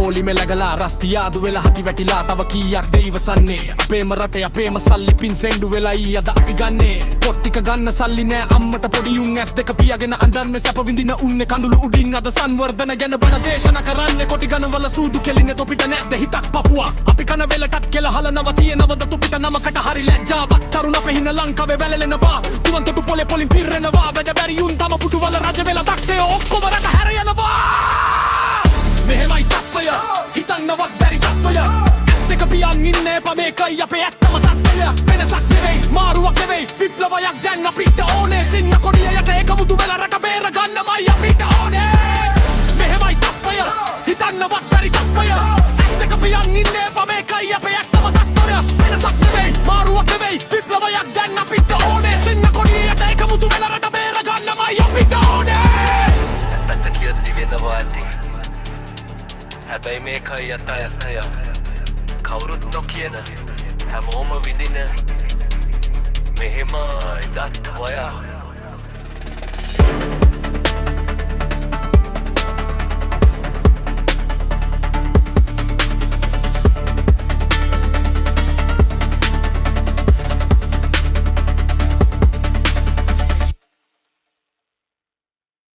පොලිමෙ läගලා රස්තියාදු වෙලා හති වැටිලා තව කීයක් දෙයිවසන්නේ අපේම රටේ අපේම සල්ලි පින්සෙන්ඩු වෙලා ඊ අද අපි ගන්නේ පොත් ටික ගන්න සල්ලි නෑ අම්මට පොඩි උන් ඇස් දෙක පියාගෙන අඬන්නේ සැප විඳින උන්නේ කඳුළු උඩින් අද සංවර්ධන ගැන බණ දේශනා කරන්නේ කොටි ගණවල සූදු කෙලින්නේ තොපිට නැද්ද හිතක් පපුවා අපි කන වෙලටත් කෙල හලනව තියෙනවද තුපිට නමකට හරි ලැජ්ජාවක් තරුණ පෙහින ලංකාවේ වැළලෙනවා තුවන්තොටු පොලේ පොලින් පිරෙනවා වැඩ බැරි උන් තම පුටු වල රජ වෙලා දක්ෂයෝ ඔක්කොම රට හැර යනවා මෙහෙමයි තත්ත්වය හිතන්නවත් බැරි තත්ත්වය ඇස් දෙක පියන් ඉන්නේ එපා මේකයි අපේ ඇත්තම තත්ත්වය වෙනසක් නෙවෙයි මාරුවක් නෙවෙයි විප්ලවයක් දැන් අපිට ඕනේ සින්න කොඩිය යට එකමුතු වෙලා රට බේර ගන්නමයි අපිට ඕනේ මෙහෙමයි තත්ත්වය හිතන්නවත් බැරි තත්ත්වය ඇස් දෙක පියන් ඉන්නේ එපා මේකයි අපේ ඇත්තම තත්ත්වය වෙනසක් නෙවෙයි මාරුවක් නෙවෙයි විප්ලවයක් දැන් අපිට ඕනේ සින්න කොඩිය යට එකමුතු වෙලා රට බේර ගන්නමයි අපිට ඕනේ ඇත්ත කියද්දි වෙනවා ඇති හැබැයි මේකයි යථාර්ථය කවුරුත් නොකියන හැමෝම විඳින මෙහෙමයි තත්ත්වය